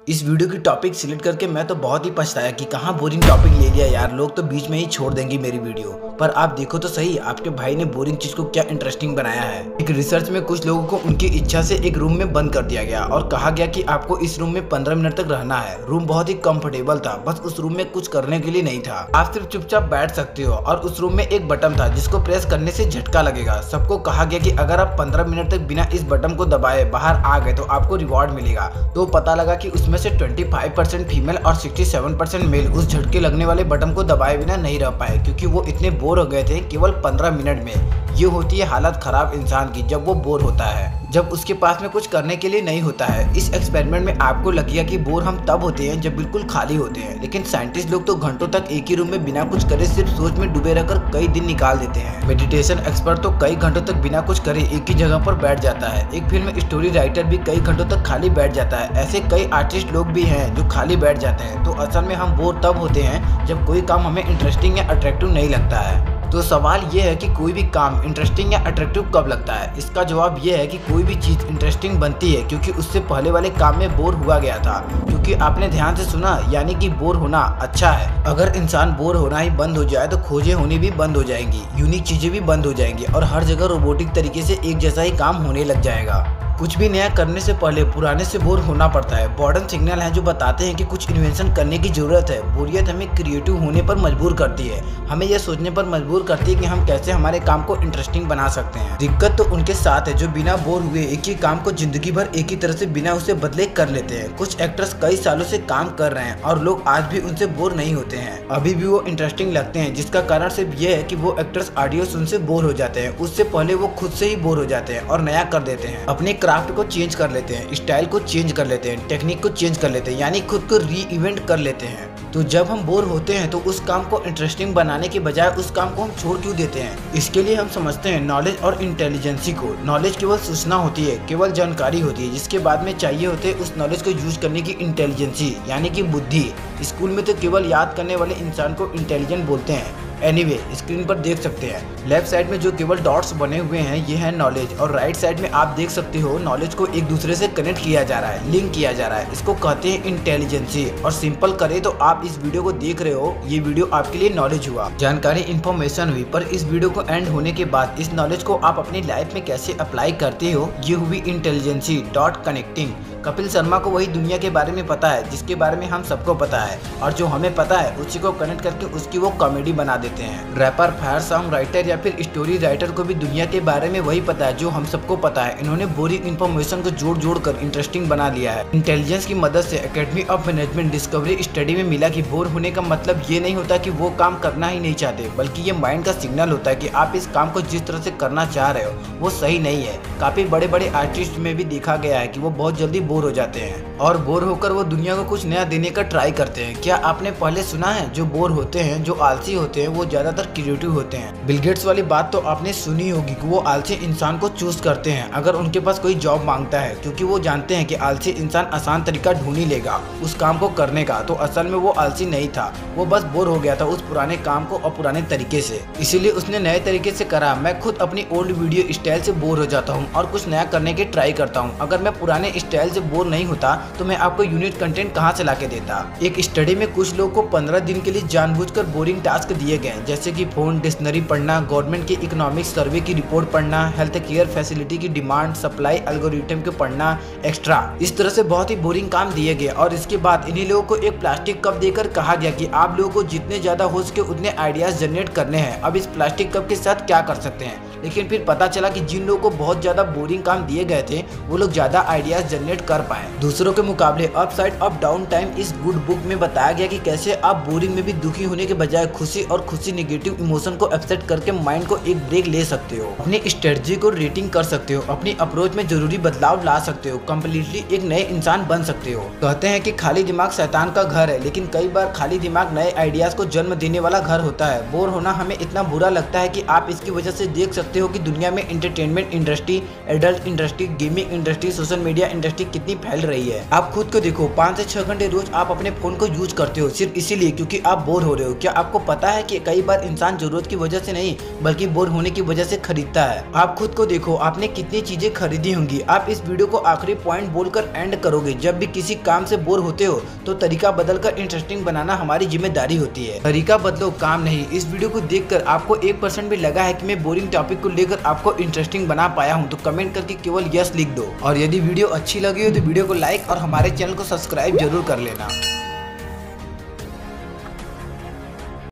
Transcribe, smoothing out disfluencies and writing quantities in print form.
इस वीडियो की topic select करके मैं तो बहुत ही पछताया कि कहाँ बोरिंग टॉपिक ले लिया यार। लोग तो बीच में ही छोड़ देंगे मेरी वीडियो। पर आप देखो तो सही, आपके भाई ने बोरिंग चीज को क्या इंटरेस्टिंग बनाया है। एक रिसर्च में कुछ लोगों को उनकी इच्छा से एक रूम में बंद कर दिया गया और कहा गया कि आपको इस रूम में 15 मिनट तक रहना है। रूम बहुत ही कंफर्टेबल था, बस उस रूम में कुछ करने के लिए नहीं था। आप सिर्फ चुपचाप बैठ सकते हो और उस रूम में एक बटन था जिसको प्रेस करने से झटका लगेगा। सबको कहा गया कि अगर आप 15 मिनट तक बिना इस बटन को दबाए बाहर आ गए तो आपको रिवॉर्ड मिलेगा। तो पता लगा कि उसमें से 25% फीमेल और 67% मेल उस झटके लगने वाले बटन को दबाए बिना नहीं रह पाए, क्योंकि वो इतने बोर हो गए थे केवल 15 मिनट में। ये होती है हालत खराब इंसान की जब वो बोर होता है, जब उसके पास में कुछ करने के लिए नहीं होता है। इस एक्सपेरिमेंट में आपको लगेगा कि बोर हम तब होते हैं जब बिल्कुल खाली होते हैं, लेकिन साइंटिस्ट लोग तो घंटों तक एक ही रूम में बिना कुछ करे सिर्फ सोच में डूबे रहकर कई दिन निकाल देते हैं। मेडिटेशन एक्सपर्ट तो कई घंटों तक बिना कुछ करे एक ही जगह पर बैठ जाता है। एक फिल्म स्टोरी राइटर भी कई घंटों तक खाली बैठ जाता है। ऐसे कई आर्टिस्ट लोग भी हैं जो खाली बैठ जाते हैं। तो असल में हम बोर तब होते हैं जब कोई काम हमें इंटरेस्टिंग या अट्रैक्टिव नहीं लगता है। तो सवाल ये है कि कोई भी काम इंटरेस्टिंग या अट्रैक्टिव कब लगता है। इसका जवाब ये है कि कोई भी चीज़ इंटरेस्टिंग बनती है क्योंकि उससे पहले वाले काम में बोर हुआ गया था। क्योंकि आपने ध्यान से सुना, यानी कि बोर होना अच्छा है। अगर इंसान बोर होना ही बंद हो जाए तो खोजें होनी भी बंद हो जाएंगी, यूनिक चीज़ें भी बंद हो जाएंगी और हर जगह रोबोटिक तरीके से एक जैसा ही काम होने लग जाएगा। कुछ भी नया करने से पहले पुराने से बोर होना पड़ता है। मॉडर्न सिग्नल हैं जो बताते हैं कि कुछ इन्वेंशन करने की जरूरत है। बोरियत हमें क्रिएटिव होने पर मजबूर करती है, हमें यह सोचने पर मजबूर करती है कि हम कैसे हमारे काम को इंटरेस्टिंग बना सकते हैं। दिक्कत तो उनके साथ है जो बिना बोर हुए एक ही काम को जिंदगी भर एक ही तरह से बिना उसे बदले कर लेते हैं। कुछ एक्टर्स कई सालों से काम कर रहे हैं और लोग आज भी उनसे बोर नहीं होते हैं, अभी भी वो इंटरेस्टिंग लगते हैं। जिसका कारण सिर्फ ये है कि वो एक्टर्स ऑडियंस उनसे बोर हो जाते हैं, उससे पहले वो खुद से ही बोर हो जाते हैं और नया कर देते हैं। अपने क्राफ्ट को चेंज कर लेते हैं, स्टाइल को चेंज कर लेते हैं, टेक्निक को चेंज कर लेते हैं, यानी खुद को री इवेंट कर लेते हैं। तो जब हम बोर होते हैं तो उस काम को इंटरेस्टिंग बनाने के बजाय उस काम को हम छोड़ क्यों देते हैं। इसके लिए हम समझते हैं नॉलेज और इंटेलिजेंसी को। नॉलेज केवल सूचना होती है, केवल जानकारी होती है, जिसके बाद में चाहिए होते हैं उस नॉलेज को यूज करने की इंटेलिजेंसी, यानी कि बुद्धि। स्कूल में तो केवल याद करने वाले इंसान को इंटेलिजेंट बोलते हैं। एनीवे, स्क्रीन पर देख सकते हैं लेफ्ट साइड में जो केवल डॉट्स बने हुए हैं ये है नॉलेज, और राइट साइड में आप देख सकते हो नॉलेज को एक दूसरे से कनेक्ट किया जा रहा है, लिंक किया जा रहा है। इसको कहते हैं इंटेलिजेंसी। और सिंपल करे तो आप इस वीडियो को देख रहे हो, ये वीडियो आपके लिए नॉलेज हुआ, जानकारी, इन्फॉर्मेशन हुई। पर इस वीडियो को एंड होने के बाद इस नॉलेज को आप अपनी लाइफ में कैसे अप्लाई करते हो, ये हुई intelligency dot connecting. Kapil Sharma को वही दुनिया के बारे में पता है जिसके बारे में हम सबको पता है, और जो हमें पता है उसी को कनेक्ट करके उसकी वो कॉमेडी बना देते हैं। रैपर, फायर सॉन्ग राइटर या फिर स्टोरी राइटर को भी दुनिया के बारे में वही पता है जो हम सबको पता है। इन्होंने बोरिंग इन्फॉर्मेशन को जोड़ जोड़ कर इंटरेस्टिंग बना लिया है। इंटेलिजेंस की मदद से academy of management discovery study में मिला कि बोर होने का मतलब ये नहीं होता कि वो काम करना ही नहीं चाहते, बल्कि ये माइंड का सिग्नल होता है कि आप इस काम को जिस तरह से करना चाह रहे हो वो सही नहीं है। काफी बड़े बड़े आर्टिस्ट में भी देखा गया है कि वो बहुत जल्दी बोर हो जाते हैं और बोर होकर वो दुनिया को कुछ नया देने का ट्राई करते हैं। क्या आपने पहले सुना है जो बोर होते हैं, जो आलसी होते हैं, वो ज्यादातर क्रिएटिव होते हैं। बिल गेट्स वाली बात तो आपने सुनी होगी कि वो आलसी इंसान को चूज करते हैं अगर उनके पास कोई जॉब मांगता है, क्योंकि वो जानते हैं कि आलसी इंसान आसान तरीका ढूंढ ही लेगा उस काम को करने का। तो असल में वो आलसी नहीं था, वो बस बोर हो गया था उस पुराने काम को और पुराने तरीके से, इसीलिए उसने नए तरीके से करा। मैं खुद अपनी ओल्ड वीडियो स्टाइल से बोर हो जाता हूँ और कुछ नया करने की ट्राई करता हूँ। अगर मैं पुराने स्टाइल से बोर नहीं होता तो मैं आपको यूनिक कंटेंट कहाँ से लाके देता। एक स्टडी में कुछ लोगों को 15 दिन के लिए जानबूझकर बोरिंग टास्क दिए गए, जैसे कि फोन डिक्शनरी पढ़ना, गवर्नमेंट के इकोनॉमिक सर्वे की रिपोर्ट पढ़ना, हेल्थ केयर फैसिलिटी की डिमांड सप्लाई एल्गोरिथम को पढ़ना एक्स्ट्रा। इस तरह से बहुत ही बोरिंग काम दिए गए और इसके बाद इन्हीं लोगों को एक प्लास्टिक कप देकर कहा गया कि आप लोगों को जितने ज्यादा हो सके उतने आइडियाज जनरेट करने हैं। अब इस प्लास्टिक कप के साथ क्या कर सकते हैं, लेकिन फिर पता चला कि जिन लोगों को बहुत ज्यादा बोरिंग काम दिए गए थे वो लोग ज्यादा आइडियाज जनरेट कर पाए दूसरों के मुकाबले। अपसाइड अप डाउन टाइम इस गुड बुक में बताया गया कि कैसे आप बोरिंग में भी दुखी होने के बजाय खुशी और खुशी नेगेटिव इमोशन को एक्सेप्ट करके माइंड को एक ब्रेक ले सकते हो, अपनी स्ट्रेटजी को रेटिंग कर सकते हो, अपनी अप्रोच में जरूरी बदलाव ला सकते हो, कम्प्लीटली एक नए इंसान बन सकते हो। कहते हैं कि खाली दिमाग शैतान का घर है, लेकिन कई बार खाली दिमाग नए आइडियाज को जन्म देने वाला घर होता है। बोर होना हमें इतना बुरा लगता है कि आप इसकी वजह से देख सकते सकते हो कि दुनिया में entertainment industry, adult industry, gaming industry, social media industry कितनी फैल रही है। आप खुद को देखो, 5 से 6 घंटे रोज आप अपने फोन को यूज करते हो सिर्फ इसीलिए क्योंकि आप बोर हो रहे हो। क्या आपको पता है कि कई बार इंसान जरूरत की वजह से नहीं बल्कि बोर होने की वजह से खरीदता है। आप खुद को देखो, आपने कितनी चीजें खरीदी होंगी। आप इस वीडियो को आखिरी पॉइंट बोलकर एंड करोगे। जब भी किसी काम से बोर होते हो तो तरीका बदलकर इंटरेस्टिंग बनाना हमारी जिम्मेदारी होती है। तरीका बदलो, काम नहीं। इस वीडियो को देखकर आपको 1% भी लगा है कि मैं बोरिंग टॉपिक को लेकर आपको इंटरेस्टिंग बना पाया हूं तो कमेंट करके केवल यस लिख दो। और यदि वीडियो अच्छी लगी हो तो वीडियो को लाइक और हमारे चैनल को सब्सक्राइब जरूर कर लेना।